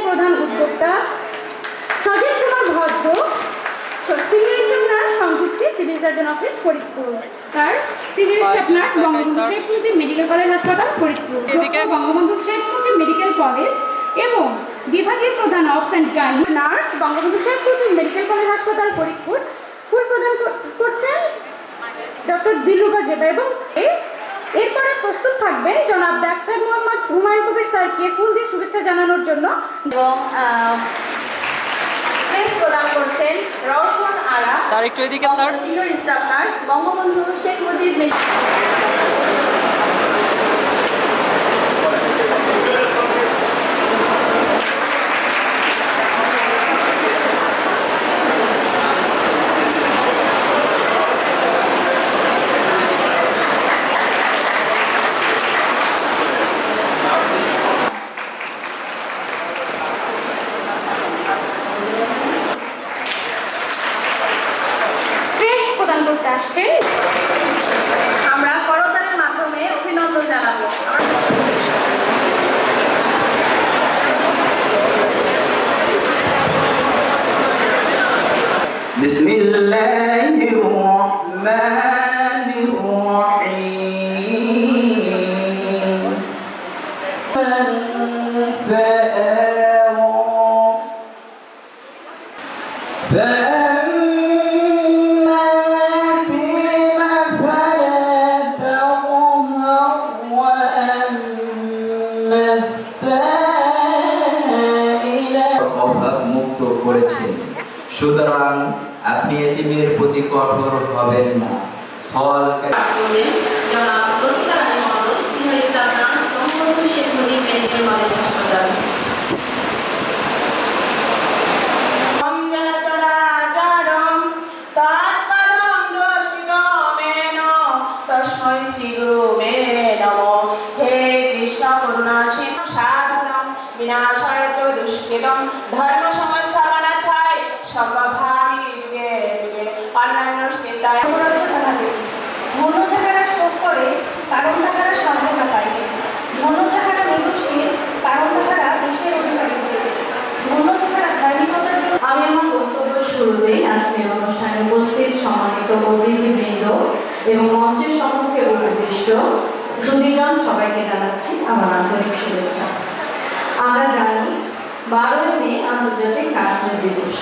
প্রধান উদ্যোক্তা Sajib Kumar Bhadra, senior staff nurse, সংযুক্তি সিভিল সার্জন অফিস, ফরিদপুর। তার senior staff nurse, Bangabandhu Sheikh Mujib medical college হাসপাতাল, ফরিদপুর, বঙ্গবন্ধু শেখ মুজিব মেডিকেল কলেজ এবং বিভাগীয় প্রধান obs and gynae nurse, Bangabandhu Sheikh Mujib medical college হাসপাতাল, ফরিদপুর। ফুল প্রদান করছেন ডক্টর দিলরুবা জেবা। এবং এরপরে প্রস্তুত থাকবেন জনাব ডাক্তার মোহাম্মদ হুমায়ুন কবির স্যারকে ফুল দিয়ে শুভেচ্ছা জানানোর জন্য। এবং প্রেস প্রদান করছেন রওশন আরা স্যার, একটু এদিকে sir, senior staff nurse, Bangabandhu Sheikh Mujib করতে আসছেন। আমরা করতালির মাধ্যমে অভিনন্দন জানাবো। বিসমিল্লাহির রহমানির রহিম। সুতরাং আপনি এতিমের প্রতি কঠোর হবেন না। হাসপাতাল। তস্मै শ্রী গুরুবে নমঃ। হে কৃষ্ণ করুণা সিন্ধু সাধুনাং বিনাশায় চ দুষ্কৃতং ধর্ম সংস্থাপনার্থায় সর্বভাবি যুগে যুগে অন্যান্য চিন্তায় ধন্য যাহারা শোক করে কারণ তাহারা স্বাধীনতা পাইবে, ধন্য যাহারা মৃদুশীল কারণ তাহারা দেশের অধিকারী হইবে, ধন্য যাহারা ধার্মিকতার জন্য। আমি আমার বক্তব্য শুরুতেই আজকের অনুষ্ঠানে উপস্থিত সম্মানিত অতিথিবৃন্দ এবং মঞ্চের সম্মুখে উপবিষ্ট সুধীজন সবাইকে জানাচ্ছি আমার আন্তরিক শুভেচ্ছা। আমরা জানি 12 মে আন্তর্জাতিক নার্সিং দিবস।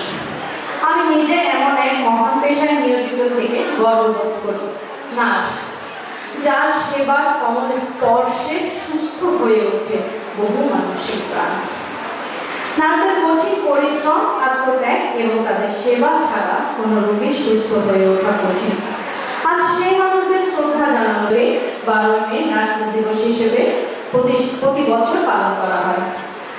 আমি নিজে এমন এক মহান পেশায় নিয়োজিত থেকে গর্ববোধ করি। নার্স, যার সেবার কমল স্পর্শে সুস্থ হয়ে ওঠে বহু মানসিক প্রাণ। নার্সদের কঠিন পরিশ্রম, আত্মত্যাগ এবং তাদের সেবা ছাড়া কোনো রোগী সুস্থ হয়ে ওঠা কঠিন। আজ সেই মানুষদের শ্রদ্ধা জানাতে 12 মে নার্সিং দিবস হিসেবে প্রতি বছর পালন করা হয়।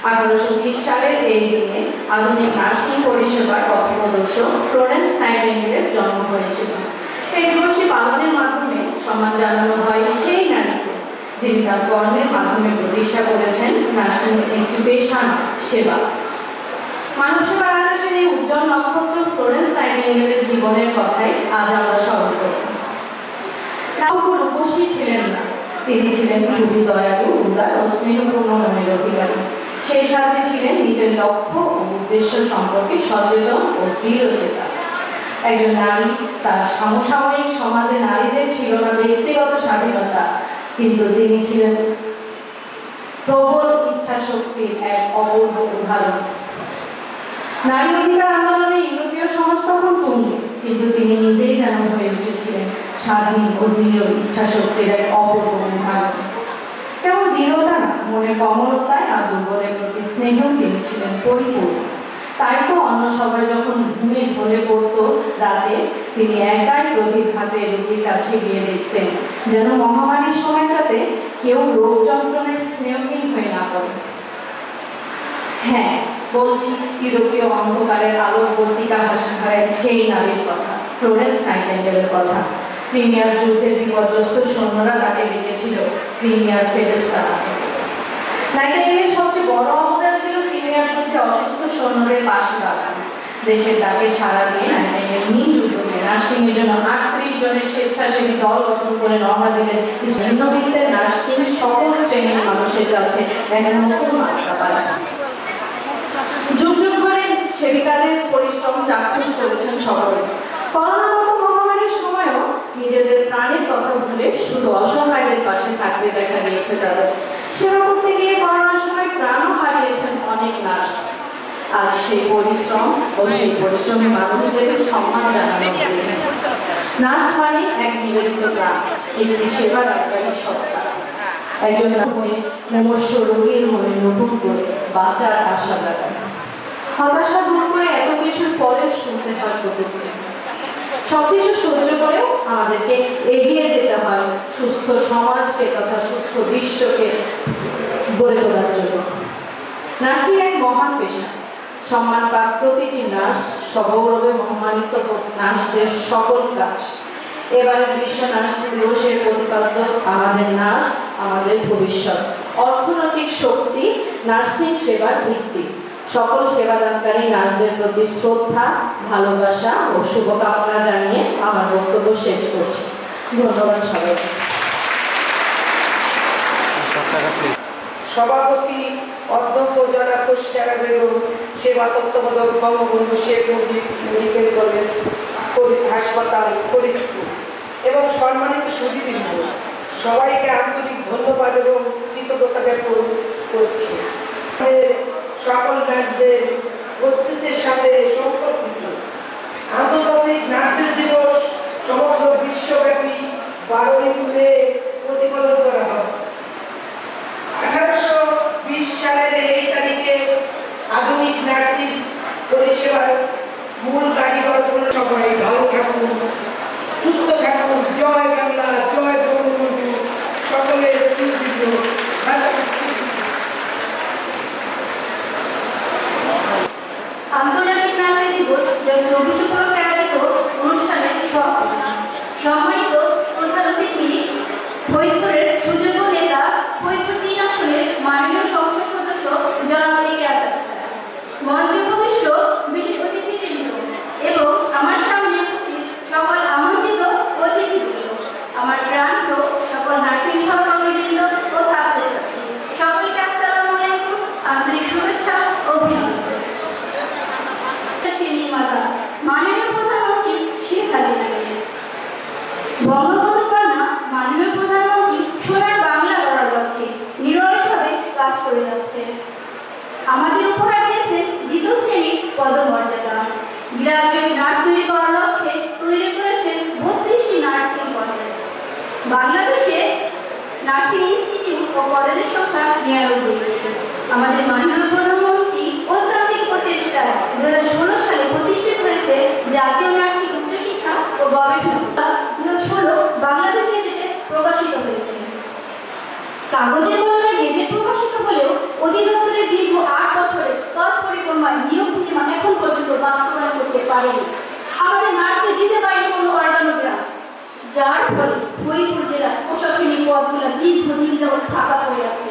1820 সালের এই দিনে আধুনিক নার্সিং পরিষেবার পথপ্রদর্শক ফ্লোরেন্স নাইটিঙ্গেলের জন্ম হয়েছিল। এই দিবসটি পালনের মাধ্যমে সম্মান জানানো হয় সেই নারীকে যিনি তার কর্মের মাধ্যমে প্রতিষ্ঠা করেছেন নার্সিং একটি পেশা সেবা। মানব সেবার আকাশের এই উজ্জ্বল নক্ষত্র ফ্লোরেন্স নাইটিঙ্গেলের জীবনের কথাই আজ আমরা স্মরণ করব। তাও রূপসী ছিলেন না, তিনি ছিলেন খুবই দয়ালু, উদার ও স্নেহপূর্ণ মনের অধিকারী। সেই সাথে ছিলেন নিজের লক্ষ্য ও উদ্দেশ্য সম্পর্কে সচেতন ও দৃঢ়চেতা একজন নারী। তার সমসাময়িক সমাজে নারীদের ছিল না ব্যক্তিগত স্বাধীনতা, কিন্তু তিনি ছিলেন প্রবল ইচ্ছা শক্তির এক অপূর্ব উদাহরণ। নারী অধিকার আন্দোলনে ইউরোপীয় সমাজ তখন তুঙ্গে, কিন্তু তিনি নিজেই যেন হয়ে উঠেছিলেন স্বাধীন ও দৃঢ় ইচ্ছা শক্তির এক অপূর্ব উদাহরণ। কেবল দৃঢ়তা না, মনে কমলতায় আর দুর্বলের প্রতি স্নেহ তিনি ছিলেন পরিপূর্ণ। তাই তো অন্য সবাই যখন ঘুমে ঢলে পড়তো রাতে, তিনি একাই প্রদীপ হাতে রোগীর কাছে গিয়ে দেখতেন যেন মহামারীর সময়টাতে কেউ রোগ যন্ত্রণায় স্নেহহীন হয়ে না পড়ে। হ্যাঁ, বলছি ইউরোপীয় অন্ধকারের আলোকবর্তিকা হাসিহারায় সেই নারীর কথা, ফ্লোরেন্স নাইটিঙ্গেলের কথা। ক্রিমিয়ার যুদ্ধের বিপর্যস্ত সৈন্যরা তাকে ডেকেছিল ক্রিমিয়ার ফেরেস্তা নামে। নাইটিঙ্গেলের সবচেয়ে বড় অবদান ছিল ক্রিমিয়ার যুদ্ধে অসুস্থ সৈন্যদের পাশে দাঁড়ানো। দেশের ডাকে সাড়া দিয়ে নাইটিঙ্গেল নিজ উদ্যোগে নার্সিং এর জন্য 38 জনের স্বেচ্ছাসেবী দল গঠন করে রওনা দিলেন। নিম্নবিত্তের নার্সিং সকল শ্রেণীর মানুষের কাছে এক নতুন মাত্রা পায়। যুগ যুগ ধরে সেবিকাদের পরিশ্রম চাক্ষুষ করেছেন সকলে। করোনার মতো মহামারীর সময়ও নিজেদের প্রাণের কথা ভুলে শুধু অসহায়দের পাশে থাকতে দেখা গিয়েছে তাদের। সেবা করতে গিয়ে করোনার সময় প্রাণও হারিয়েছেন অনেক নার্স। আজ সেই পরিশ্রম ও সেই পরিশ্রমে মানুষদের সম্মান জানানো হবে। নার্স মানে এক নিবেদিত প্রাণ, একটি সেবা দানকারী সত্তা। একজন হয়ে মুমূর্ষ রোগীর মনে নতুন করে বাঁচার আশা দেখায়। হতাশা দূর করে এত কিছুর পরে শুনতে হয় কটূক্তি। সবকিছু সহ্য করেও আমাদেরকে এগিয়ে যেতে হয় সুস্থ সমাজকে তথা সুস্থ বিশ্বকে গড়ে তোলার জন্য। নার্সিং এক মহান পেশা। সম্মান পাক প্রতিটি নার্স, সগৌরবে সম্মানিত হোক নার্সদের সকল কাজ। এবারের বিশ্ব নার্স দিবসের প্রতিপাদ্য আমাদের নার্স, আমাদের ভবিষ্যৎ। অর্থনৈতিক শক্তি নার্সিং সেবার ভিত্তি। সকল সেবাদানকারী নার্সদের প্রতি শ্রদ্ধা, ভালোবাসা ও শুভকামনা জানিয়ে আমার বক্তব্য শেষ করছি। ধন্যবাদ সবাইকে। সভাপতি অধ্যক্ষ জনাব খুশিয়ারা বেগম, সেবা তত্ত্বাবধায়ক বঙ্গবন্ধু শেখ মুজিব মেডিকেল কলেজ হাসপাতাল ফরিদপুর এবং সম্মানিত সুধীবৃন্দ, সবাইকে আন্তরিক ধন্যবাদ এবং কৃতজ্ঞতা জ্ঞাপন করছি। সকল নার্সদের উপস্থিতির সাথে সম্পর্কিত আন্তর্জাতিক নার্সের দিবস সমগ্র বিশ্বব্যাপী 12 মে প্রতিপালন করা হয়। 1820 সালের এই তারিখে আধুনিক নার্সিং পরিষেবার মূল কারিগর হলো। সবাই ভালো থাকুন, সুস্থ থাকুন। জয় বাংলা, জয় বঙ্গবন্ধু। সকলের জনাব একে আকাশ স্যার, মঞ্চে উপবিষ্ট বিশেষ অতিথিবৃন্দ এবং আমার সামনে উপস্থিত সকল আমন্ত্রিত অতিথিবৃন্দ, আমার প্রাণপ্রিয় সকল নার্সিং সহকর্মীবৃন্দ ও ছাত্রছাত্রী, সকলকে আসসালামু আলাইকুম, আন্তরিক শুভেচ্ছা ও অভিনন্দন। নির্মাতা মাননীয় প্রধানমন্ত্রী শেখ হাসিনা, বঙ্গবন্ধু কন্যা মাননীয় প্রধানমন্ত্রী সোনার বাংলা গড়ার লক্ষ্যে নিরলসভাবে কাজ করে যাচ্ছে। আমাদের উপহার দিয়েছে দ্বিতীয় শ্রেণীর পদমর্যাদা। গ্রাজুয়েট নার্স তৈরি করার লক্ষ্যে তৈরি করেছে 32টি নার্সিং কলেজ। বাংলাদেশে নার্সিং ইনস্টিটিউট ও কলেজের সংখ্যা 99টি। আমাদের মাননীয় প্রধানমন্ত্রী অত্যাধিক প্রচেষ্টায় 2016 সালে প্রতিষ্ঠিত হয়েছে জাতীয় নার্সিং উচ্চশিক্ষা ও গবেষণা 2016 বাংলাদেশ গেজেটে প্রকাশিত হয়েছে। কাগজে কলমে গেজেট প্রকাশিত হলেও অধিদপ্তরের দীর্ঘ 8 বছরের পদ পরিক্রমায় নিয়োগ পরিমাণ এখন পর্যন্ত বাস্তবায়ন করতে পারেনি। আমাদের নার্সকে দিতে পারেনি কোনো অর্গানোগ্রাম, যার ফলে ফরিদপুর জেলার প্রশাসনিক পদগুলো দীর্ঘদিন যাবৎ ফাঁকা পড়ে আছে।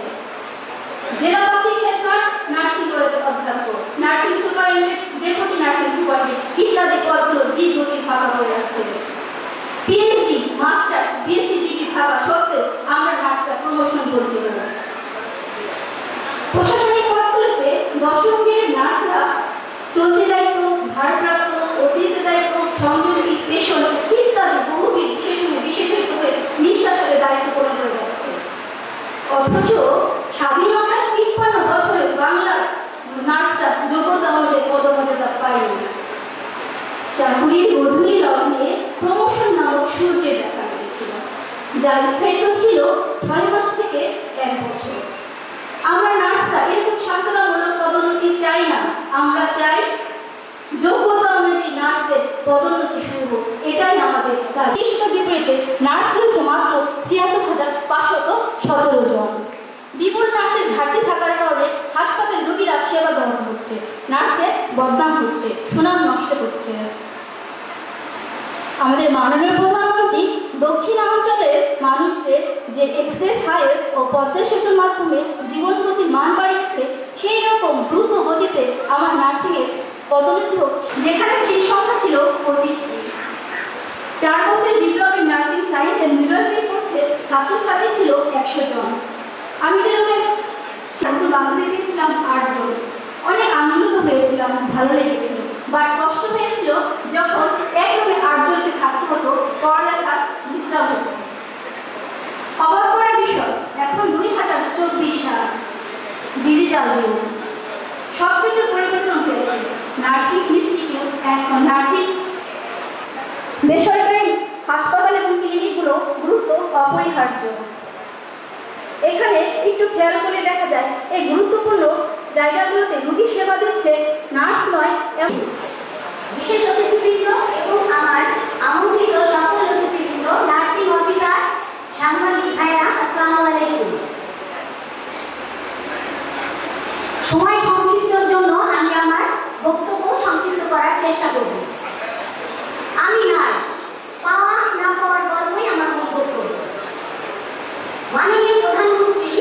জেলা পাবলিক হেলথ নার্স, নার্সিং কলেজের অধ্যক্ষ, nursing superintendent, deputy nursing superintendent ইত্যাদি পদগুলো দীর্ঘদিন ফাঁকা পড়ে আছে। পিএইচডি, মাস্টার, বিএসসি ডিগ্রি থাকা সত্ত্বেও আমরা নার্সরা প্রমোশন করছি না। প্রশাসনিক পদগুলোতে 10ম গ্রেডের নার্সরা চলতি দায়িত্ব, ভারপ্রাপ্ত, অতিরিক্ত দায়িত্ব, সংযোগী, পেশন ইত্যাদি বহুবিধ বিশেষায়িত হয়ে নিঃশ্বাসের দায়িত্ব পালন করে যাচ্ছে। অথচ স্বাধীনতার 53 বছরে বাংলার নার্সরা যোগ্যতা অনুযায়ী পদমর্যাদা পায়নি। চাকুরির গধূলি লগ্নে প্রমোশন নামক সূর্যের দেখা মিলেছিল, যার স্থায়িত্ব ছিল 6 মাস থেকে 1 বছর। আমরা নার্সরা এরকম সান্ত্বনামূলক পদোন্নতি চাই না, আমরা চাই যোগ্যতা অনুযায়ী নার্সদের পদোন্নতি শুরু হোক, এটাই আমাদের কাজ। বিপরীতে নার্স হচ্ছে মাত্র 76,517 জন। বিপুল নার্সের ঘাটতি থাকার কারণে হাসপাতাল রোগীরা সেবা গ্রহণ করছে, নার্সদের বদনাম হচ্ছে, সুনাম নষ্ট হচ্ছে। আমাদের মাননীয় প্রধানমন্ত্রী দক্ষিণাঞ্চলের মানুষদের যে এক্সপ্রেস হাইওয়ে ও পদ্মা সেতুর মাধ্যমে জীবনগতির মান বাড়িয়েছে, সেই রকম দ্রুত গতিতে আমার নার্সিংয়ের পদোন্নতি হোক, যেখানে সিট সংখ্যা ছিল 25টি। 4 বছরের diploma in nursing science and midwifery কোর্সে ছাত্রছাত্রী ছিল 100 জন। আমি যেরকম বাংলাদেশে পেয়েছিলাম 8 জন। অনেক আনন্দিত হয়েছিলাম, ভালো লেগেছিল, বাট কষ্ট হয়েছিল যখন এক রুমে 8 জনকে থাকতে হতো, পড়ালেখা ডিস্টার্ব হতো। অবাক করার বিষয়, এখন 2024 সাল, ডিজিটাল যুগ, সবকিছু পরিবর্তন হয়েছে। নার্সিং ইনস্টিটিউট এখন নার্সিং বেসরকারি হাসপাতাল এবং ক্লিনিকগুলো গুরুত্ব অপরিহার্য। এখানে একটু খেয়াল করে দেখা যায় এই গুরুত্বপূর্ণ জায়গাগুলোতে রোগী সেবা দিচ্ছে নার্স নয়, বিশেষ অতিথিবৃন্দ এবং আমার আমন্ত্রিত সকল অতিথিবৃন্দ, নার্সিং অফিসার, সাংবাদিক ভাইরা, আসসালামু আলাইকুম। সময় সংক্ষিপ্তর জন্য আমি আমার বক্তব্য সংক্ষিপ্ত করার চেষ্টা করব। আমি নার্স, পাওয়া না পাওয়ার গল্পই আমার মূল বক্তব্য। মাননীয় প্রধানমন্ত্রী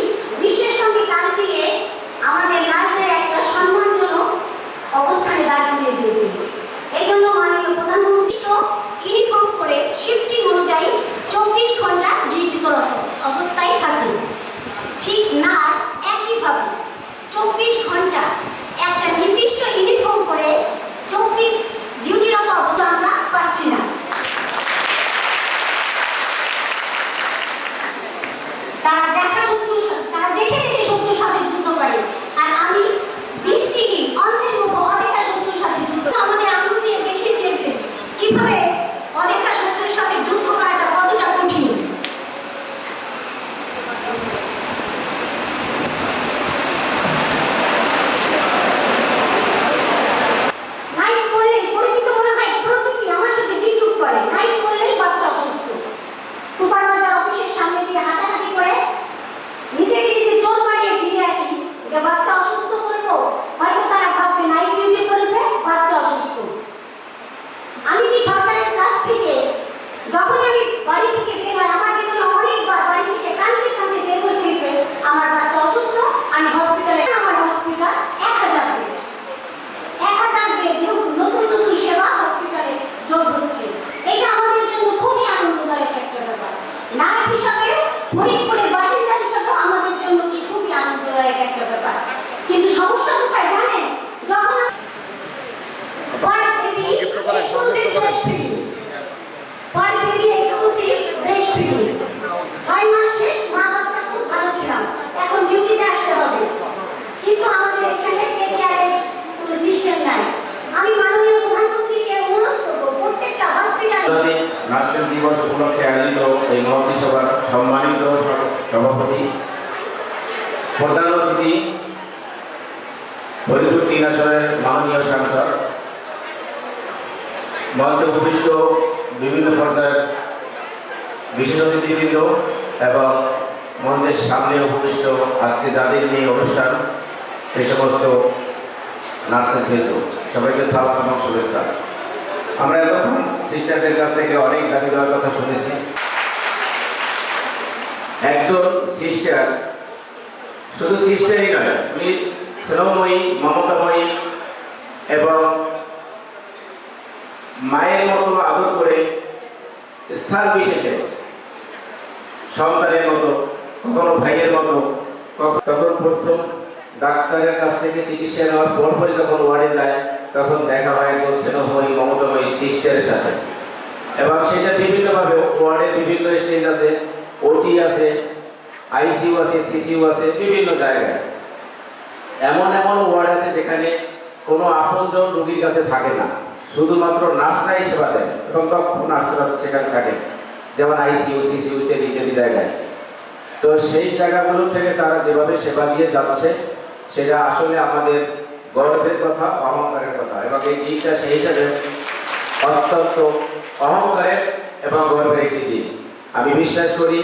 বিশ্বের সঙ্গে তাল মিলিয়ে আমাদের নার্সদের একটা সম্মানজনক অবস্থানে দাঁড় করিয়ে দিয়েছে। এই জন্য মাননীয় প্রধানমন্ত্রী ইউনিফর্ম করে শিফটিং অনুযায়ী 24 ঘন্টা ডিউটিরত অবস্থায় থাকেন। ঠিক নার্স একইভাবে 24 ঘন্টা একটা নির্দিষ্ট ইউনিফর্ম করে 24 ডিউটিরত অবস্থা আমরা পাচ্ছি না। তারা দেখে দেখে শত্রুর সাথে যুদ্ধ করে, আর আমি 20 ডিগ্রি অন্ধের মতো অদেখা শত্রুর সাথে যুদ্ধ। আমাদের আঙুল দিয়ে দেখিয়ে দিয়েছে কিভাবে অদেখা শত্রুর সাথে যুদ্ধ করাটা কতটা কঠিন। নাইট করলে পরিচিত মনে হয় প্রকৃতি আমার সাথে বিদ্রুপ করে। নাইট করলেই বাচ্চা অসুস্থ, সুপারভাইজার অফিসের সামনে দিয়ে হাঁটাহাঁটি করে নিজেকে নিজে জোর মারিয়ে ফিরে আসি যে বাচ্চা অসুস্থ করবো, হয়তো তারা ভাববে নাইট ডিউটি করেছে, বাচ্চা অসুস্থ। আমি কি সরকারের কাছ থেকে যখন আমি বাড়ি থেকে বের হই, আমার জীবনে অনেকবার বাড়ি থেকে কাঁদতে কাঁদতে বের হয়ে গিয়েছে আমার বাচ্চা অসুস্থ, আমি হসপিটালে, আমার হসপিটাল করেছিলাম, এখন ডিউটিতে আসতে হবে। কিন্তু আমাদের এখানে টেক কেয়ারের কোনো সিস্টেম নাই। আমি মাননীয় প্রধানমন্ত্রীকে অনুরোধ করবো প্রত্যেকটা হসপিটালে নার্সিং দিবস উপলক্ষে আয়োজিত এই মহতী সভার সম্মানিত সভাপতি, প্রধান অতিথি, ফরিদপুর 3 আসনের মাননীয় সাংসদ, মঞ্চে উপবিষ্ট বিভিন্ন পর্যায়ের বিশেষ অতিথিবৃন্দ এবং মঞ্চের সামনে উপবিষ্ট আজকে যাদের নিয়ে অনুষ্ঠান সেই সমস্ত নার্সিংবৃন্দ, সবাইকে সালাম এবং শুভেচ্ছা। আমরা এতক্ষণ সিস্টারদের কাছ থেকে অনেক দাবি দেওয়ার কথা শুনেছি। একজন সিস্টার শুধু সিস্টারই নয়, উনি স্নেহময়ী, মমতাময়ী এবং মায়ের মতো আদর করে স্থান বিশেষে সন্তানের মতো, কখনো ভাইয়ের মতো, তখন প্রথম ডাক্তারের কাছ থেকে চিকিৎসা নেওয়ার পরপরই যখন ওয়ার্ডে যায় তখন দেখা হয় একজন স্নেহময়ী, মমতাময়ী সিস্টারের সাথে। এবং সেটা বিভিন্নভাবে ওয়ার্ডের বিভিন্ন স্টেজ আছে, ওটি আছে, আইসিইউ আছে, সিসিইউ আছে, বিভিন্ন জায়গায় এমন এমন ওয়ার্ড আছে যেখানে কোনো আপনজন রোগীর কাছে থাকে না, শুধুমাত্র নার্সরাই সেবা দেয় এবং দক্ষ নার্সরা সেখানে থাকে, যেমন আইসিইউ, সিসিইউ ইত্যাদি ইত্যাদি জায়গায়। তো সেই জায়গাগুলো থেকে তারা যেভাবে সেবা দিয়ে যাচ্ছে সেটা আসলে আমাদের গর্বের কথা, অহংকারের কথা, এবং এই দিনটা সেই হিসাবে অত্যন্ত অহংকারের এবং গর্বের একটি দিন। আমি বিশ্বাস করি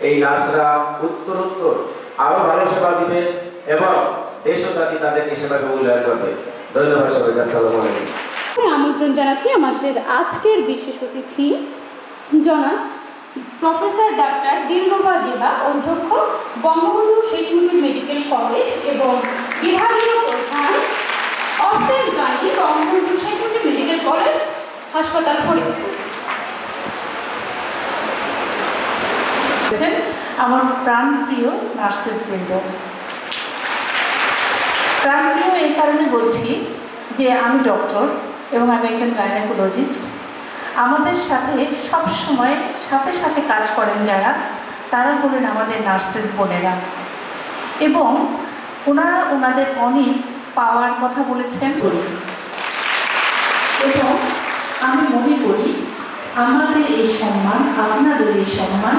এই নার্সরা উত্তরোত্তর আরো ভালো সেবা দিবে এবং দেশ ও জাতি তাদেরকে সেভাবে মূল্যায়ন করবে। ধন্যবাদ সবাইকে। আসসালামু আলাইকুম। আমন্ত্রণ জানাচ্ছি আমাদের আজকের বিশেষ অতিথি জনাব প্রফেসর ডাক্তার দিলরুবা জিবা, অধ্যক্ষ বঙ্গবন্ধু শেখ মুজিব মেডিকেল কলেজ এবং বিভাগীয় প্রধান অফিস গাড়ি বঙ্গবন্ধু শেখ মুজিব মেডিকেল কলেজ হাসপাতাল ফরিদপুর। আমার প্রাণপ্রিয় নার্সেসবৃন্দ, প্রাণপ্রিয় এই কারণে বলছি যে আমি ডক্টর এবং আমি একজন গাইনোকোলজিস্ট। আমাদের সাথে সব সময় সাথে সাথে কাজ করেন যারা, তারা হলেন আমাদের নার্সেস বোনেরা, এবং ওনারা ওনাদের অনেক পাওয়ার কথা বলেছেন করি। এবং আমি মনে করি আমাদের এই সম্মান, আপনাদের এই সম্মান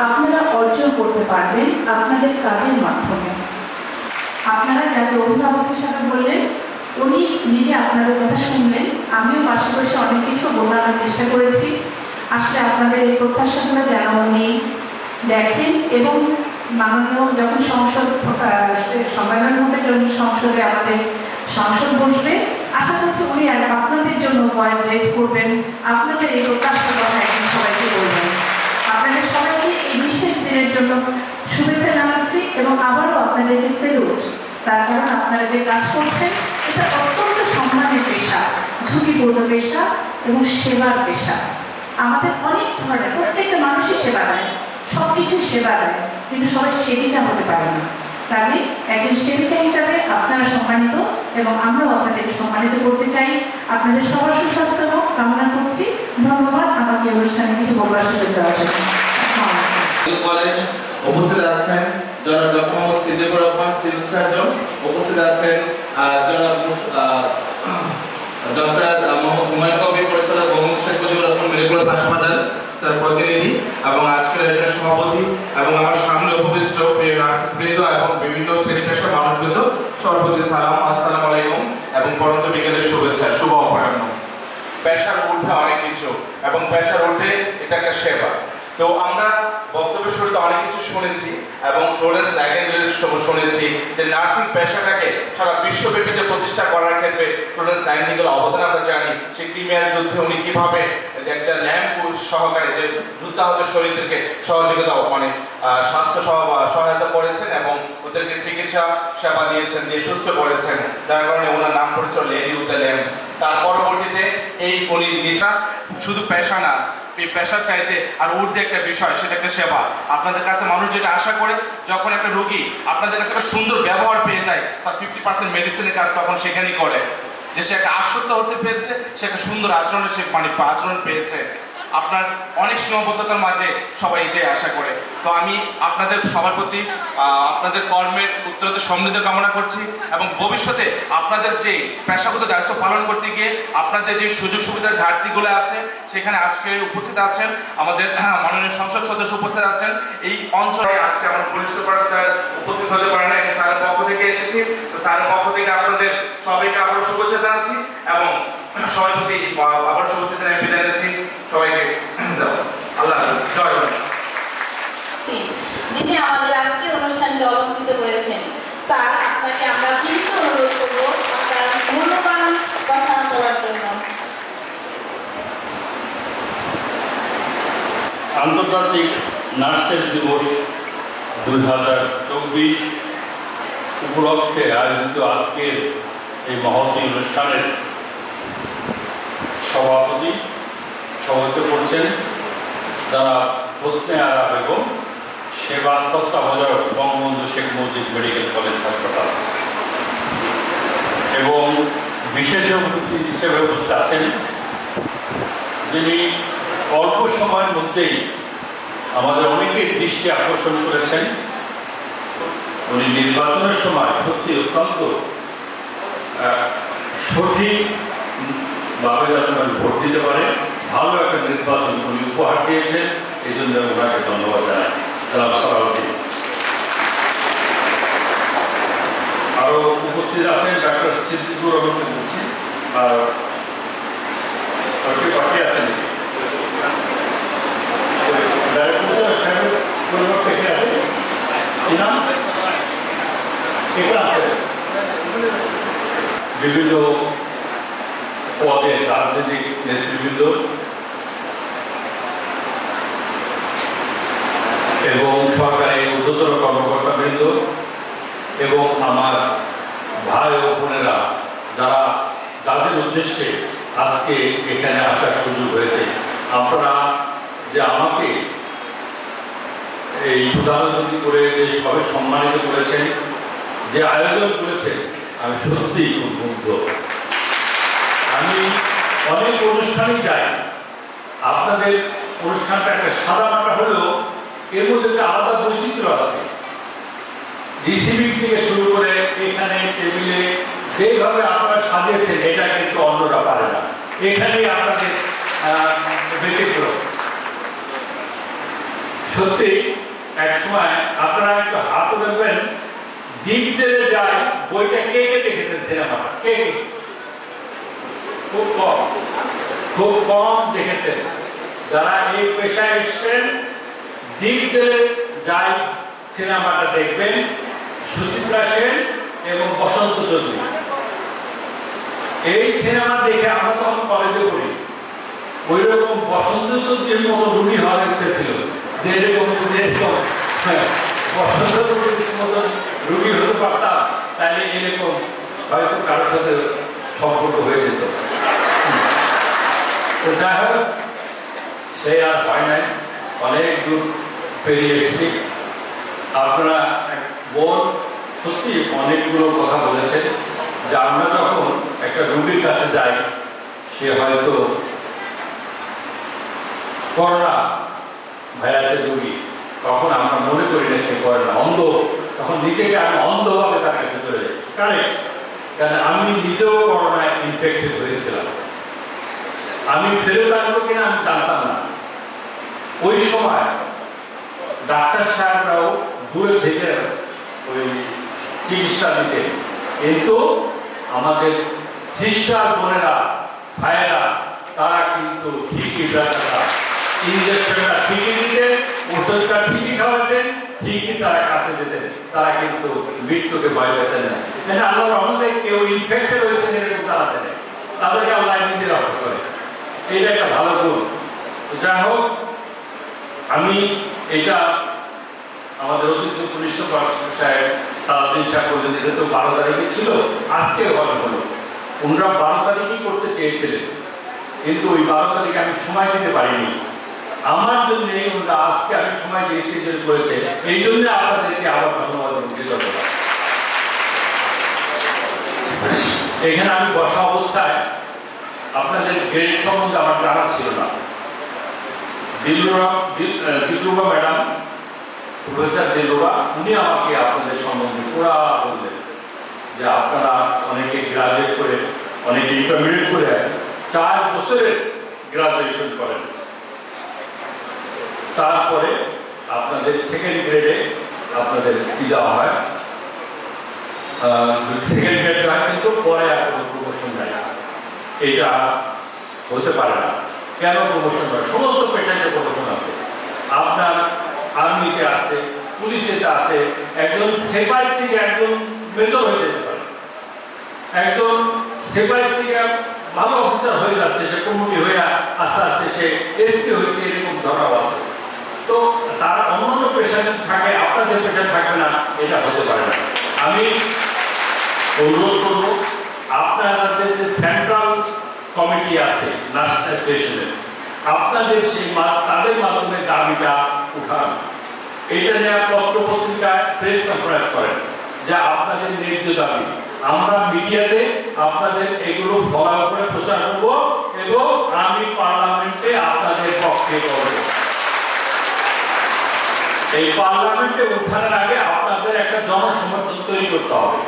আপনারা অর্জন করতে পারবেন আপনাদের কাজের মাধ্যমে। আপনারা যাকে অভিভাবকের সাথে বললেন, উনি নিজে আপনাদের কথা শুনলেন, আমিও পাশে বসে অনেক কিছু বোঝানোর চেষ্টা করেছি। আসলে আপনাদের এই প্রত্যাশাগুলো যেন উনি দেখেন এবং মাননীয় যখন সংসদ সম্মেলন হবে, যখন সংসদে আমাদের সংসদ বসবে, আশা করছি উনি আপনাদের জন্য ভয়েস রেজ করবেন, আপনাদের এই প্রত্যাশার কথা একদিন সবাইকে বলবেন। আপনাদের সবাইকে এই বিশেষ দিনের জন্য শুভেচ্ছা জানাচ্ছি এবং আবারও আপনাদেরকে সেলুট। তার কারণ আপনারা যে কাজ করছেন এটা অত্যন্ত সম্মানের পেশা, ঝুঁকিপূর্ণ পেশা এবং সেবার পেশা। আমাদের অনেক ধরনের প্রত্যেকটা মানুষই সেবা দেয়, সব কিছু সেবা দেয়, কিন্তু সবাই সেবিকা হতে পারে না। কাজে একজন সেবিকা হিসাবে আপনারা সম্মানিত এবং আমরাও আপনাদেরকে সম্মানিত করতে চাই। আপনাদের সবার সুস্বাস্থ্য কামনা করছি। ধন্যবাদ আমাকে অনুষ্ঠানে কিছু বলার সুযোগ দেওয়ার জন্য। কলেজ উপস্থিত আছেন জনাব doctor Mohammad Siddiqur Rahman, civil surgeon. উপস্থিত আছেন জনাব ডক্টর মোহাম্মদ হুমায়ুন কবির, পরিচালক বঙ্গবন্ধু শেখ মুজিবুর রহমান মেডিকেল হাসপাতাল স্যার প্রতিনিধি এবং আজকের একজন সভাপতি, এবং আমার সামনে উপবিষ্ট প্রিয় নার্সবৃন্দ এবং বিভিন্ন শ্রেণী পেশার মানুষবৃন্দ, সর্বপ্রতি সালাম, আসসালামু আলাইকুম এবং পরন্ত বিকেলের শুভেচ্ছা, শুভ অপরাহ্ন। পেশার ঊর্ধ্বে অনেক কিছু এবং পেশার ঊর্ধ্বে এটা একটা সেবা। তো আমরা বক্তব্যের শুরুতে অনেক কিছু শুনেছি এবং ফ্লোরেন্স নাইটিঙ্গেলের শুনেছি যে নার্সিং পেশাটাকে সারা বিশ্বব্যাপী যে প্রতিষ্ঠা করার ক্ষেত্রে ফ্লোরেন্স নাইটিঙ্গেল অবদান আমরা জানি। সেই ক্রিমিয়ার যুদ্ধে উনি কিভাবে একটা ল্যাম্প সহকারে যে যুদ্ধাহত শরীরদেরকে সহযোগিতা মানে স্বাস্থ্য সহায়তা করেছেন এবং ওদেরকে চিকিৎসা সেবা দিয়েছেন, দিয়ে সুস্থ করেছেন, যার কারণে ওনার নাম পড়েছিল লেডি উইথ দ্য ল্যাম্প। তার পরবর্তীতে এই উনি নিজা শুধু পেশা না, এই পেশার চাইতে আর ঊর্ধ্বে একটা বিষয়, সেটা একটা সেবা। আপনাদের কাছে মানুষ যেটা আশা করে, যখন একটা রোগী আপনাদের কাছে একটা সুন্দর ব্যবহার পেয়ে যায়, তার 50% মেডিসিনের কাজ তখন সেখানেই করে, যে সে একটা আশ্বস্ত হতে পেরেছে, সে একটা সুন্দর আচরণে সে মানে আচরণ পেয়েছে। আপনার অনেক সীমাবদ্ধতার মাঝে সবাই এটাই আশা করে। তো আমি আপনাদের সবার প্রতি আপনাদের কর্মের উত্তরোত্তর সমৃদ্ধ কামনা করছি এবং ভবিষ্যতে আপনাদের যে পেশাগত দায়িত্ব পালন করতে গিয়ে আপনাদের যে সুযোগ সুবিধার ঘাটতিগুলো আছে সেখানে আজকে উপস্থিত আছেন আমাদের মাননীয় সংসদ সদস্য উপস্থিত আছেন। এই অঞ্চলে আজকে আমার পুলিশ সুপার স্যার উপস্থিত হতে পারেন না, স্যারের পক্ষ থেকে এসেছি। তো স্যারের পক্ষ থেকে আপনাদের সবাইকে আবারও শুভেচ্ছা জানাচ্ছি এবং সবার প্রতি আবার শুভেচ্ছা জানিয়ে বিদায় নিচ্ছি সবাইকে। আল্লাহ হাফেজ, জয় বাংলা। যিনি আমাদের আজকের অনুষ্ঠানকে অলঙ্কৃত করেছেন, স্যার আপনাকে আমরা বিনীত অনুরোধ করব আপনার মূল্যবান কথা বলার জন্য। আন্তর্জাতিক নার্সের দিবস 2024 উপলক্ষে আয়োজিত আজকের এই মহতী অনুষ্ঠানের সভাপতিত্ব করছেন যারা হোসনে আরা বেগম, সেবা তত্ত্বাবধায়ক, বঙ্গবন্ধু শেখ মুজিব মেডিকেল কলেজ হাসপাতাল, এবং বিশেষ অতিথি হিসেবে উপস্থিত আছেন যিনি অল্প সময়ের মধ্যেই আমাদের অনেকের দৃষ্টি আকর্ষণ করেছেন। উনি নির্বাচনের সময় সত্যি অত্যন্ত সঠিকভাবে যাতে ভোট দিতে পারে, ভালো একটা নির্বাচন উনি উপহার দিয়েছেন। এই জন্য ওনাকে ধন্যবাদ জানাই। আরো উপস্থিত আছেন ডাক্তার সিদ্দিকুর রহমান বলছি, আর পার্টি আছেন বিভিন্ন পদে রাজনৈতিক নেতৃবৃন্দ এবং সরকারি ঊর্ধ্বতন কর্মকর্তাবৃন্দ এবং আমার ভাই ও বোনেরা যারা যাদের উদ্দেশ্যে আজকে এখানে আসার সুযোগ হয়েছে, আপনারা যে আমাকে এই প্রধান অতিথি করে যে সবে সম্মানিত করেছেন, যে আয়োজন করেছেন, আমি সত্যিই খুব মুগ্ধ। আমি অনেক অনুষ্ঠানে যাই, আপনাদের অনুষ্ঠানটা একটা সাদামাটা হলেও এর মধ্যে একটা আলাদা বৈচিত্র্য আছে। রিসিভিং থেকে শুরু করে এখানে টেবিলে যেভাবে আপনারা সাজিয়েছেন এটা কিন্তু অন্যরা পারে না। এখানেই আপনাদের ব্যতিক্রম। সত্যি একসময় আপনারা একটু হাত দেখবেন, দ্বীপ জেলে যায় বইটা কে কে দেখেছেন? সিনেমাটা কে কে? খুব কম দেখেছেন। যারা এই পেশায় এসছেন, দ্বীপ জেলে যায় সিনেমাটা দেখবেন, সুচিত্রা সেন এবং বসন্ত চৌধুরী। এই সিনেমা দেখে আমরা তখন কলেজে পড়ি, ওই রকম বসন্ত চৌধুরীর মতো রুগী হওয়ার ইচ্ছে ছিল, যে এরকম বসন্ত চৌধুরীর মতো রুগী হতে পারতাম, তাহলে এরকম হয়তো কারোর সাথে সম্পর্ক হয়ে যেত। তো যাই হোক, সে আর হয় নাই, অনেক দূর পেরিয়ে এসেছি। আপনারা বোন সত্যি অনেকগুলো কথা বলেছেন যে আমরা যখন একটা রুগীর কাছে যাই, সে হয়তো করোনা ভাইরাসের রুগী, তখন আমরা মনে করি না সে করে না, অন্ধ, তখন নিজেকে আমি অন্ধভাবে তার কাছে চলে যাই। কারণ আমি নিজেও করোনায় ইনফেক্টেড হয়েছিলাম। আমি ফেরত আসবো কিনা আমি জানতাম না। ওই সময় ডাক্তার সাহেবরাও দূরে থেকে ওই চিকিৎসা দিতেন, কিন্তু আমাদের সিস্টার বোনেরা, ভাইয়েরা, তারা কিন্তু ঠিকই ইঞ্জেকশনটা ঠিকই দিতেন, ওষুধটা ঠিকই খাওয়াতেন, ঠিকই তারা কাছে যেতেন। তারা কিন্তু মৃত্যুকে ভয় পেতেন না। মানে আল্লাহর রহমতে কেউ ইনফেক্টেড হয়েছে এরকম তারা দেন, তাদেরকে আল্লাহ নিজে রক্ষা করে। এটা একটা ভালো গুণ। যাই হোক, আমি এটা আমাদের অতিরিক্ত পুলিশ সুপার সাহেব সালাউদ্দিন সাহেব বলে দিতে, তো 12 তারিখে ছিল, আজকে হলো। ওনারা 12 তারিখই করতে চেয়েছিলেন, কিন্তু ওই 12 তারিখে আমি সময় দিতে পারিনি। আমার জন্য ওনারা আজকে আমি সময় দিয়েছি যে করেছে, এই জন্য আপনাদেরকে আবার ধন্যবাদ দিতে। এখানে আমি বসা অবস্থায় আপনাদের গ্রেড সম্বন্ধে আমার জানা ছিল না। দিলরুবা ম্যাডাম, প্রফেসর দিলরুবা, উনি আমাকে আপনাদের সম্বন্ধে পুরা বললেন যে আপনারা অনেকে গ্রাজুয়েট করে, অনেকে ইন্টারমিডিয়েট করে 4 বছরের গ্রাজুয়েশন করেন, তারপরে আপনাদের সেকেন্ড গ্রেডে আপনাদের কি দেওয়া হয়, সেকেন্ড গ্রেড হয়, কিন্তু পরে আর কোনো প্রমোশন নাই। এটা হতে পারে না। কেন প্রমোশন হয়? সমস্ত পেশাতে প্রমোশন আছে। আপনার আর্মিতে আছে, পুলিশেতে আছে, একজন সেপাই থেকে একজন মেজর হয়ে যেতে পারে, একজন সেপাই থেকে ভালো অফিসার হয়ে যাচ্ছে, সে প্রমোটি হয়ে আস্তে আস্তে সে এসপি হয়েছে, এরকম ধরাও আছে। তো তার অন্যান্য পেশাতে থাকে, আপনাদের পেশা থাকবে না, এটা হতে পারে না। আমি অনুরোধ করবো আপনাদের যে সেন্ট্রাল কমিটি আছে নার্স অ্যাসোসিয়েশনের, আপনাদের সেই তাদের মাধ্যমে দাবিটা উঠান, এটা নিয়ে পত্র পত্রিকায় প্রেস কনফারেন্স করেন যা আপনাদের ন্যায্য দাবি। আমরা মিডিয়াতে আপনাদের এগুলো ফলো করে প্রচার করব এবং আমি পার্লামেন্টে আপনাদের পক্ষে করব। এই পার্লামেন্টে উঠানোর আগে আপনাদের একটা জনসমর্থন তৈরি করতে হবে,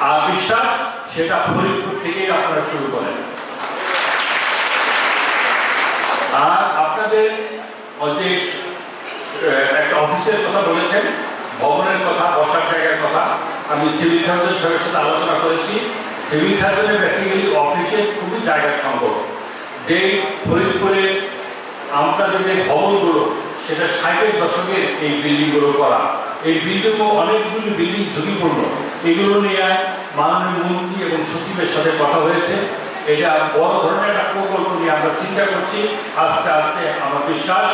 আর বিশ্বাস সেটা ফরিদপুর থেকেই আপনারা শুরু করেন। আর আপনাদের একটা অফিসের কথা বলেছেন, ভবনের কথা, বসার জায়গার কথা, আমি সিভিল সার্জন সাহেবের সাথে আলোচনা করেছি। সিভিল সার্জনের বেসিক্যালি অফিসে খুবই জায়গার সংকট। যে ফরিদপুরে আপনাদের যে ভবনগুলো, সেটা 60-এর দশকের এই বিল্ডিংগুলো করা, এই বিল্ডিংও অনেকগুলি বিল্ডিং ঝুঁকিপূর্ণ। এগুলো নিয়ে মাননীয় মন্ত্রী এবং সচিবের সাথে কথা হয়েছে। এটা বড় ধরনের একটা প্রকল্প নিয়ে আমরা চিন্তা করছি। আস্তে আস্তে আমার বিশ্বাস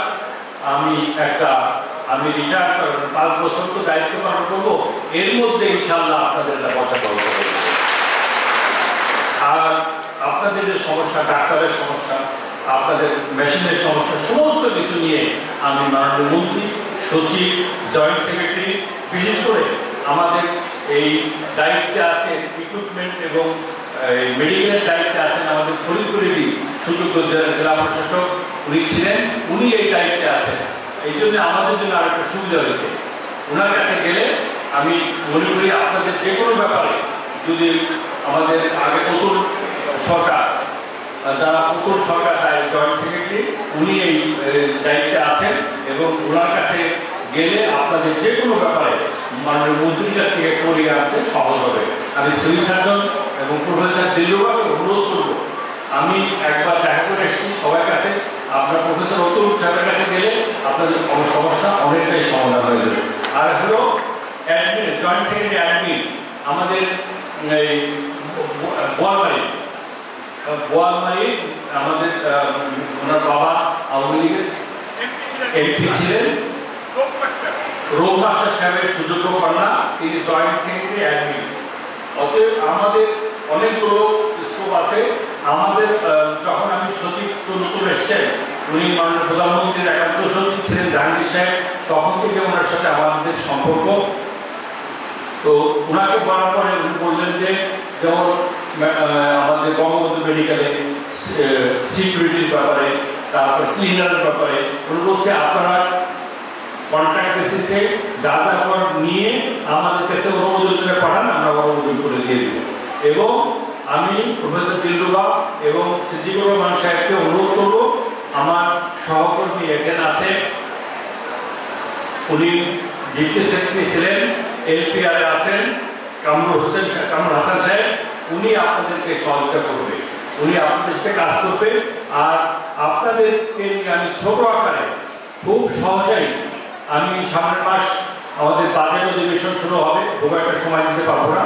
আমি রিটায়ার করার 5 বছর তো দায়িত্ব পালন করবো, এর মধ্যে ইনশাআল্লাহ আপনাদের বসা করতে হবে। আর আপনাদের যে সমস্যা, ডাক্তারের সমস্যা, আপনাদের মেশিনের সমস্যা, সমস্ত কিছু নিয়ে আমি মাননীয় মন্ত্রী, সচিব, জয়েন্ট সেক্রেটারি, বিশেষ করে আমাদের এই দায়িত্বে আছে ইকুইপমেন্ট এবং মেডিকেলের দায়িত্বে আছেন আমাদের ফরিদপুরেরই সুযোগ্য জেলা প্রশাসক, উনি ছিলেন, উনি এই দায়িত্বে আছেন। এই জন্য আমাদের জন্য আর একটা সুবিধা হয়েছে। ওনার কাছে গেলে আমি মনে করি আপনাদের যে কোনো ব্যাপারে, যদি আমাদের আগে নতুন সরকার, যারা নতুন সরকার জয়েন্ট সেক্রেটারি, উনি এই দায়িত্বে আছেন এবং ওনার কাছে গেলে আপনাদের যে কোনো ব্যাপারে মাননীয় মন্ত্রীর কাছ থেকে করিয়ে আনতে সহজ হবে। আমি সিভিল সার্জন এবং প্রফেসর দিলরুবাকে অনুরোধ করব, আমি একবার দেখা করে এসেছি সবার কাছে, আপনার প্রফেসর অতুল সাহেবের কাছে গেলে আপনাদের সমস্যা অনেকটাই সমাধান হয়ে যাবে। আর হলো অ্যাডমিন, জয়েন্ট সেক্রেটারি অ্যাডমিন, আমাদের এই বোয়ালমারি আমাদের ওনার বাবা আওয়ামী লীগের এমপি ছিলেন, রোগ মাস্টার সাহেবের সুযোগ্য কন্যা, তিনি জয়েন্ট সেক্রেটারি অ্যাডমিন। অতএব আমাদের অনেকগুলো স্কোপ আছে। আমাদের যখন আমি সচিব নতুন এসছেন, উনি মাননীয় প্রধানমন্ত্রীর একান্ত সচিব ছিলেন জাহাঙ্গীর সাহেব, তখন থেকে ওনার সাথে আমাদের সম্পর্ক। তো ওনাকে বলার পরে উনি বললেন যে যেমন আমাদের বঙ্গবন্ধু মেডিকেলে সিকিউরিটির ব্যাপারে, তারপর ক্লিনারের ব্যাপারে উনি বলছে আপনারা কন্ট্রাক্ট বেসিসে যা যা নিয়ে আমাদের কাছে অনুমোদন করে পাঠান, আমরা অনুমোদন করে দিয়ে দিব। এবং আমি প্রফেসর দিলরুবা এবং সিদ্দিকুর রহমান সাহেবকে অনুরোধ করব, আমার সহকর্মী একজন আছে, উনি ডিপ্টি সেক্রেটারি ছিলেন, এলপিআর আছেন, কামরুল হাসান সাহেব, উনি আপনাদেরকে সহযোগিতা করবে, উনি আপনাদের সাথে কাজ করবে। আর আপনাদেরকে আমি ছোট আকারে খুব সহজেই, আমি সামনের মাস আমাদের বাজেট অধিবেশন শুরু হবে, খুব একটা সময় দিতে পারবো না,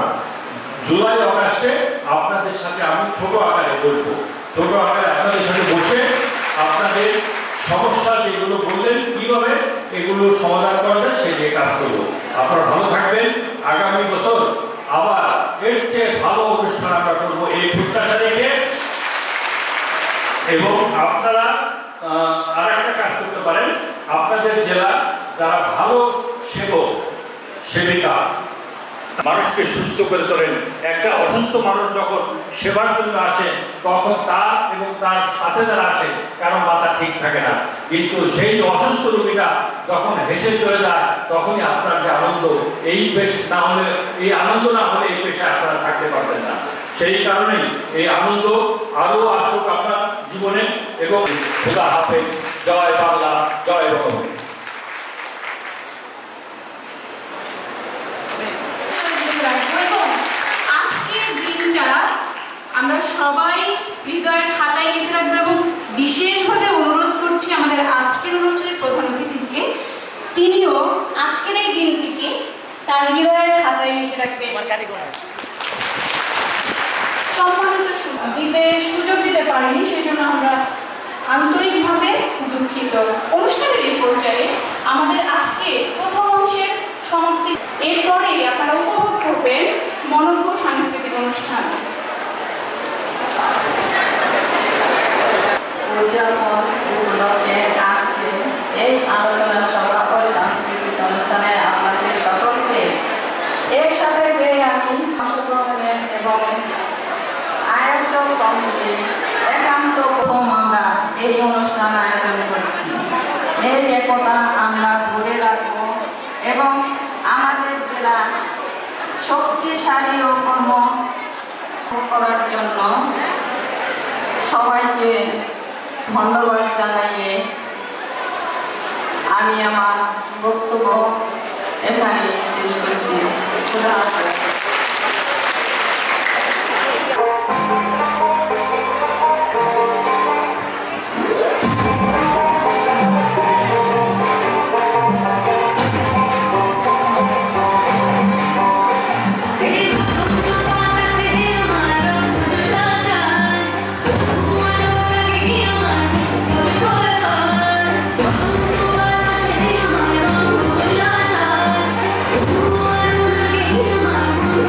জুলাই অগাস্টে আপনাদের সাথে আমি ছোট আকারে বলবো, ছোট আকারে আপনাদের সাথে বসে আপনাদের সমস্যা যেগুলো বললেন কিভাবে এগুলো সমাধান করা যায় সেই নিয়ে কাজ করবো। আপনারা ভালো থাকবেন। আগামী বছর আবার এর চেয়ে ভালো অনুষ্ঠান আমরা করবো এই প্রত্যাশা রেখে। এবং আপনারা আর একটা কাজ করতে পারেন, আপনাদের জেলা যারা ভালো সেবক সেবিকা মানুষকে সুস্থ করে তোলেন, একটা অসুস্থ মানুষ যখন সেবার জন্য আসে তখন তার এবং তার সাথে যারা আসে কারণ মাথা ঠিক থাকে না, কিন্তু সেই অসুস্থ রোগীটা যখন হেসে চলে যায় তখনই আপনার যে আনন্দ, এই না হলে এই আনন্দ না হলে এই পেশায় আপনারা থাকতে পারবেন না। সেই কারণেই এই আনন্দ আরো আসুক আপনার জীবনে। এবং খোদা হাফেজ, জয় বাংলা, জয় বঙ্গবন্ধু। আজকের দিনটা আমরা সবাই হৃদয়ের খাতায় লিখে রাখবো এবং বিশেষভাবে অনুরোধ করছি আমাদের আজকের অনুষ্ঠানের প্রধান অতিথিকে, তিনিও আজকের এই দিনটিকে তার হৃদয়ের খাতায় লিখে রাখবেন। সম্মানিত সুযোগ দিতে পারিনি, সেই জন্য আমরা আন্তরিকভাবে দুঃখিত। অনুষ্ঠানের এই পর্যায়ে আমাদের আজকে প্রথম অংশের সমাপ্তি, এরপরে আপনারা উপভোগ করবেন মনোজ্ঞ সাংস্কৃতিক অনুষ্ঠান। উদযাপন উপলক্ষে আজকে এই আলোচনা সভা ও সাংস্কৃতিক অনুষ্ঠানে আপনাদের সকলকে একসাথে পেয়ে আমি অংশগ্রহণের এবং আয়োজক কমিটি একান্ত প্রথম আমরা এই অনুষ্ঠান আয়োজন করছি। এই একতা আমরা ধরে রাখবো এবং আমাদের জেলা শক্তিশালী ও কর্ম করার জন্য সবাইকে ধন্যবাদ জানাইয়ে আমি আমার বক্তব্য এখানে শেষ করছি। খোদা হাফেজ। Thank you.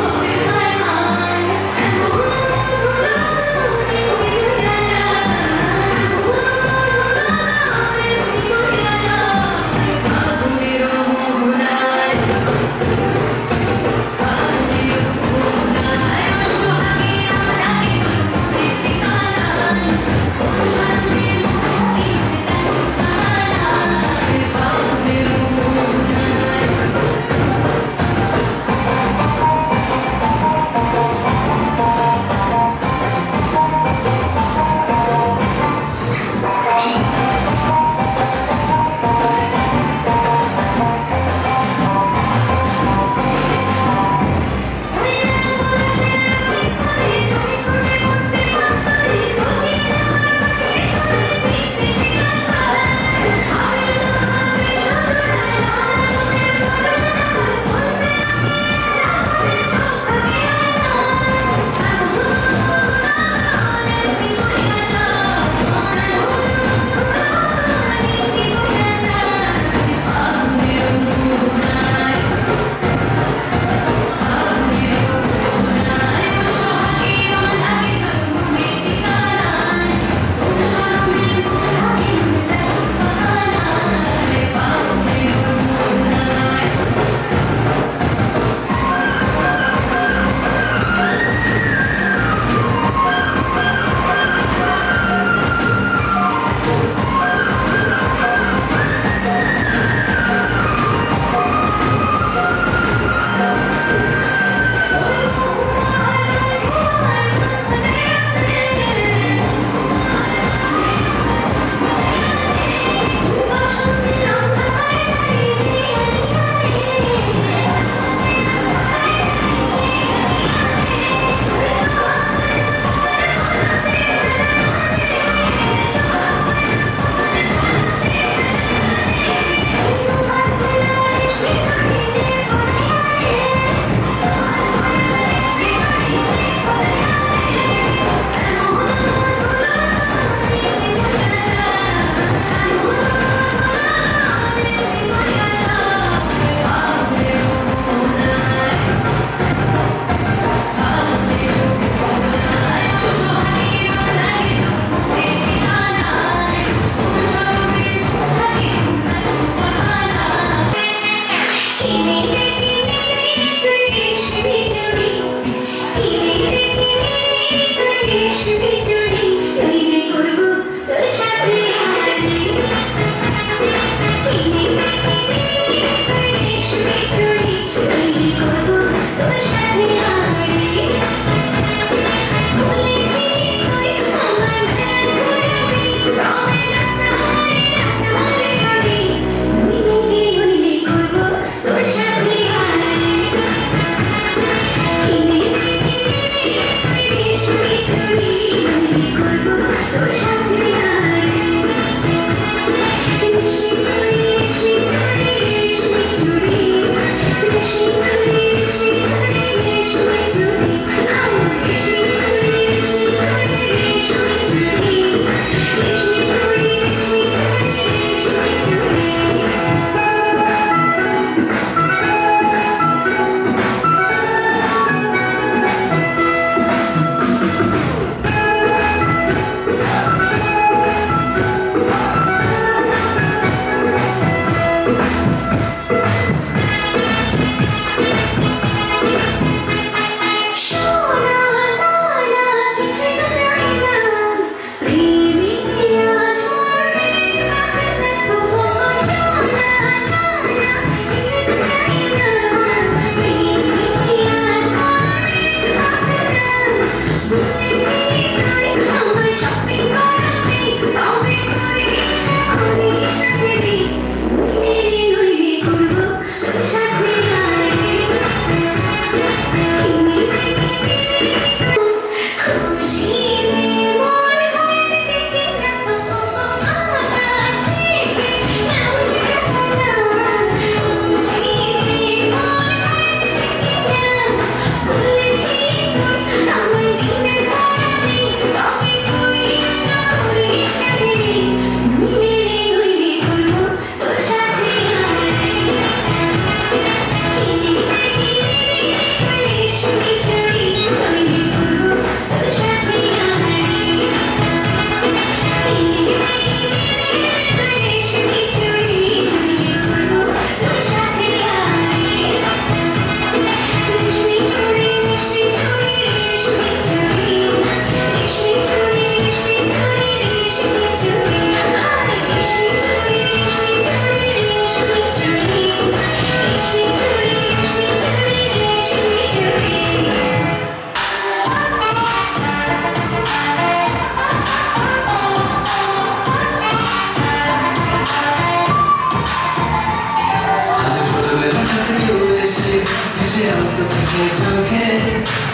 এসে আলতো চোখে চোখে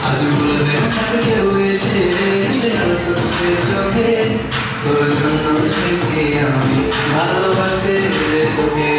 আজ বলবে হঠাৎ কেউ এসে এসে আলতো চোখে চোখে তোর জন্য এসেছি আমি ভালোবাসতে যে তোকে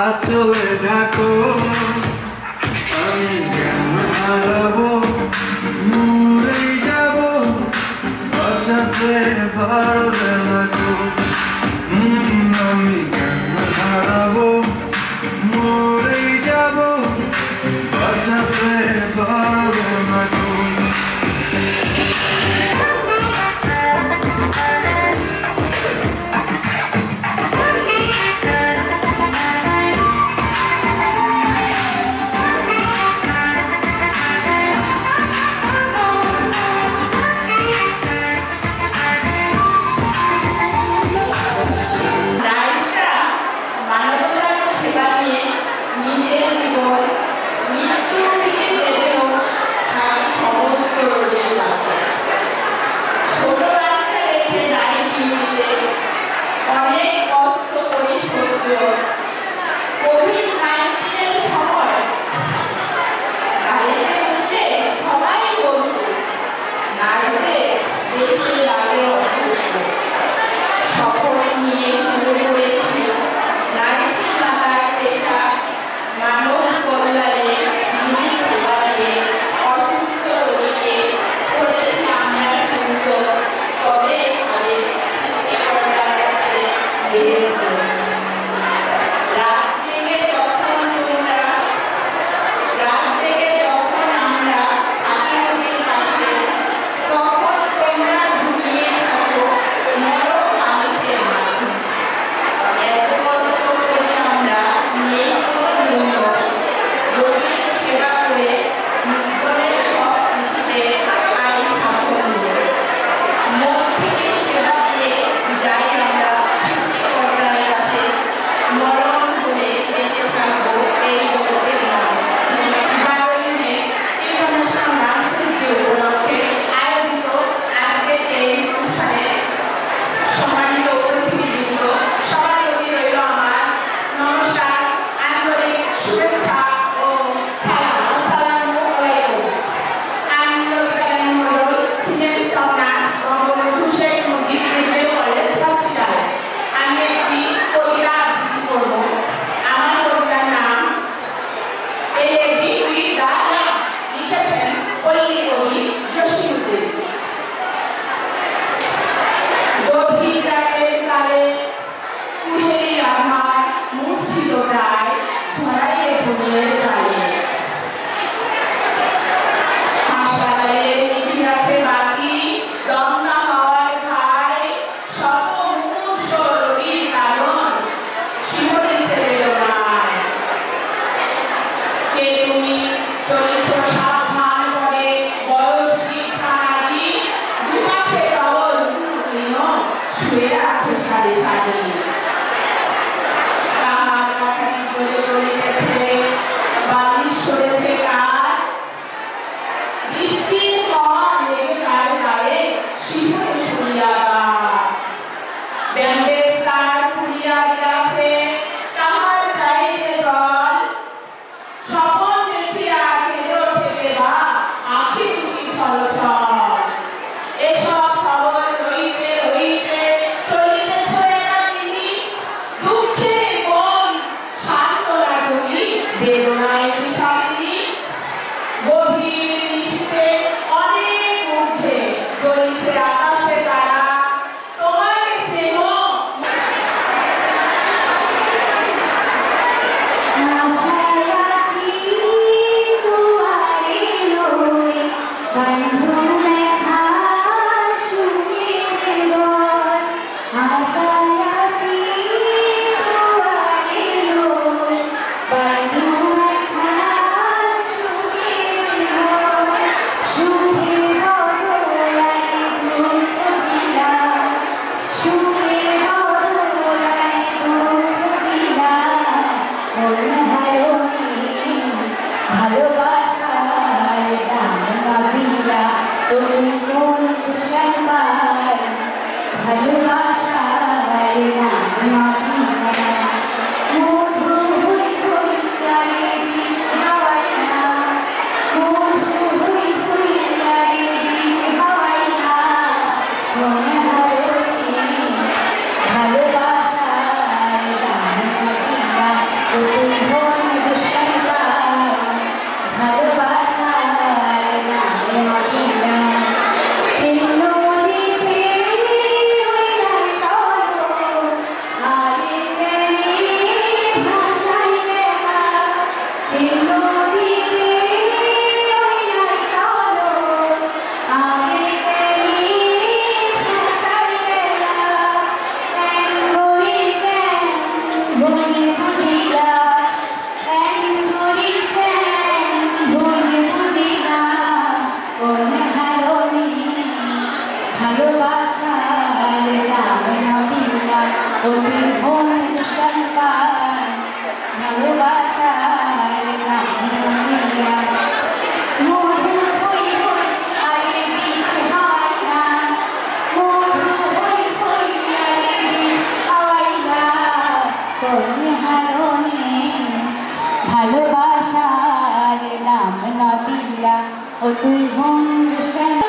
আচলে ঢাকো আমি কেন হারাবো মরে যাব বাঁচাতে পারবে না তো আমি কেন হারাবো মরে যাব বাঁচাতে ও তুই কোন কুশল পায় ভালোবাসার নাম মদিনা মধু হই হই লাগে বিষ হাওয়ায় না মধু হই হই লাগে বিষ হাওয়ায় না মনে হয় ভালোবাসার নাম মদিনা ও তুই কোন কুশল পায় ভালোবাসার নাম মদিনা ভালোবাসার নাম মদিনা ও তুই কোন কুশল পায় ভালোবাসার নাম মদিনা মধু হই হই আরে বিষ হাওয়ায় না মধু হই হই আরে বিষ হাওয়ায় না কোন হারণে ভালোবাসার নাম মদিনা ও তুই কোন কুশল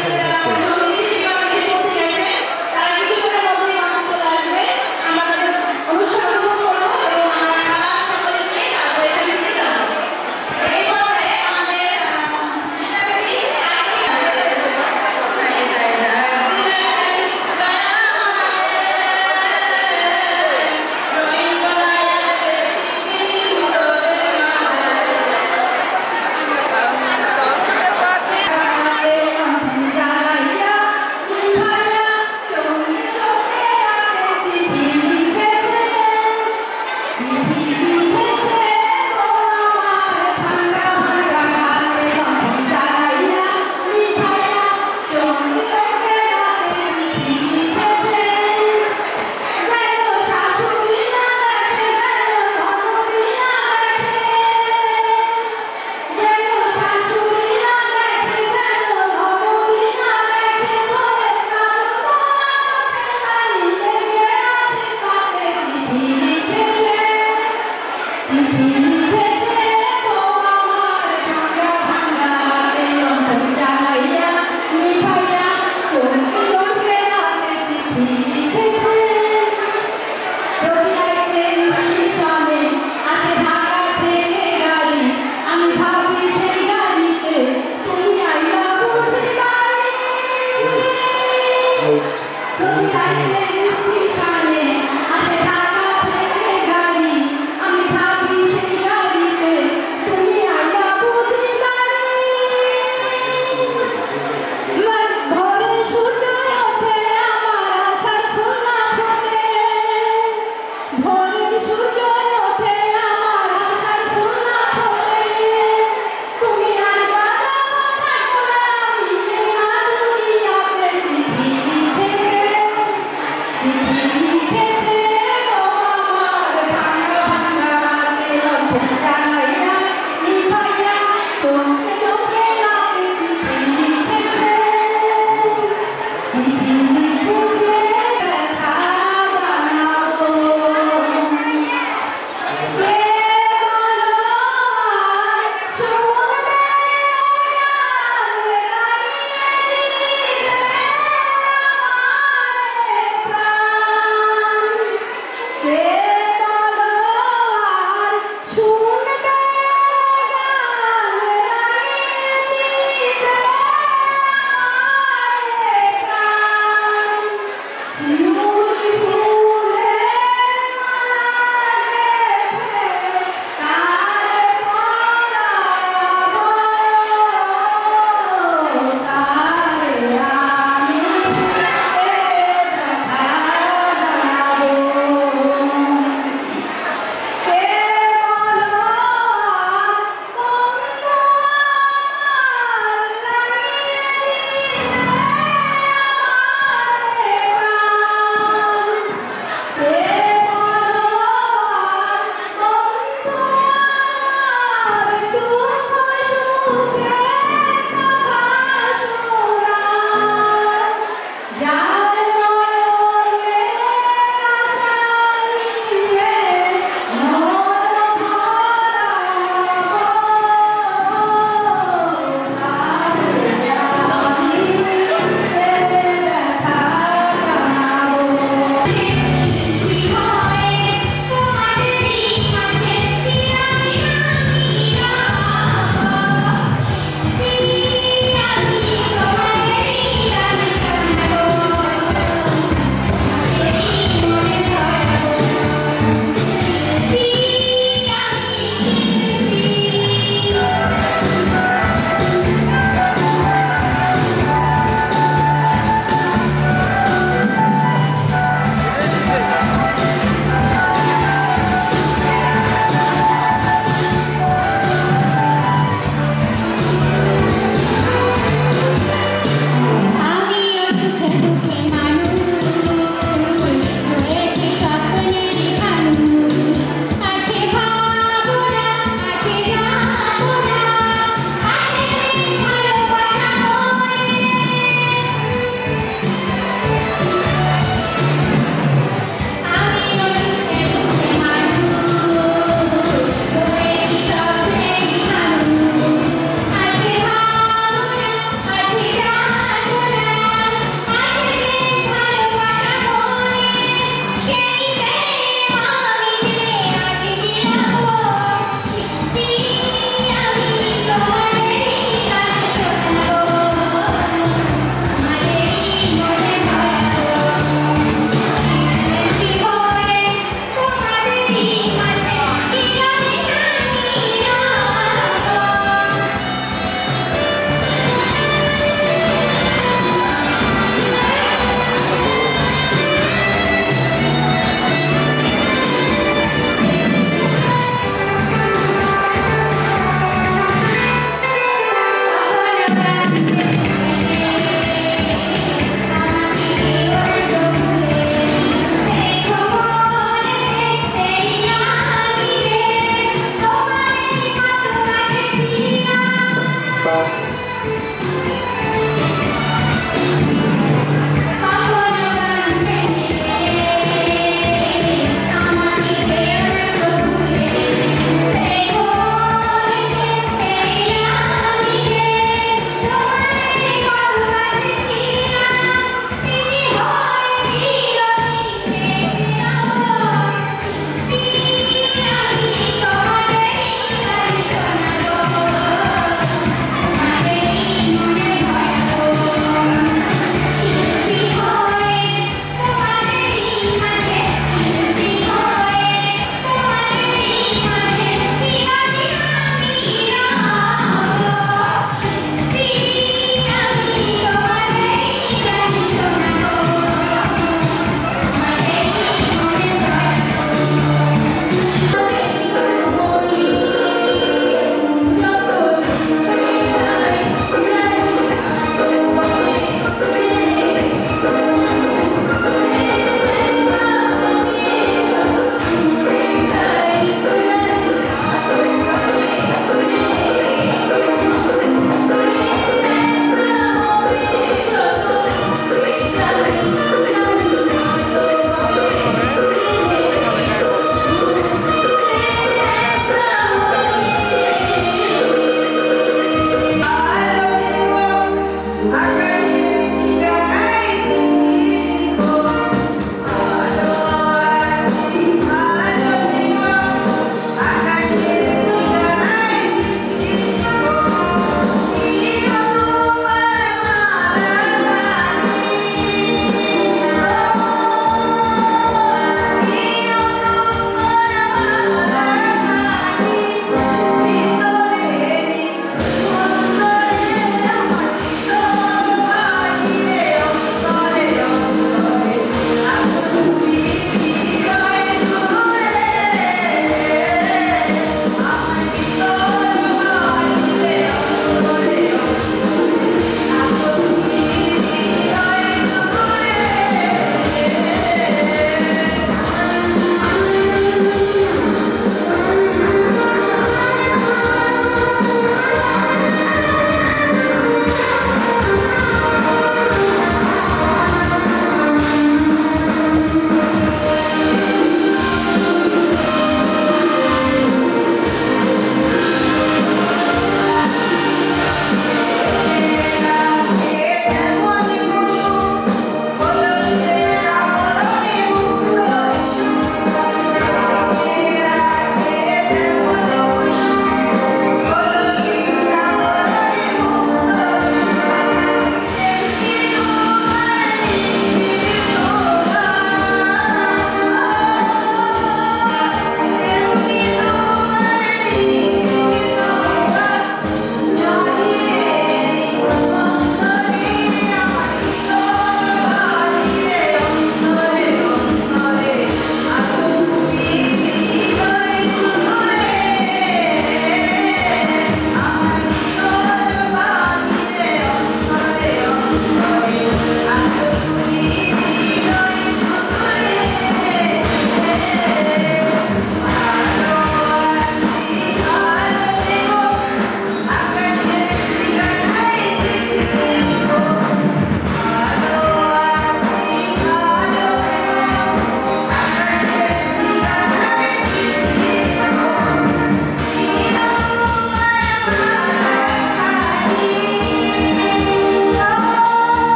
Yeah.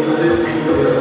যে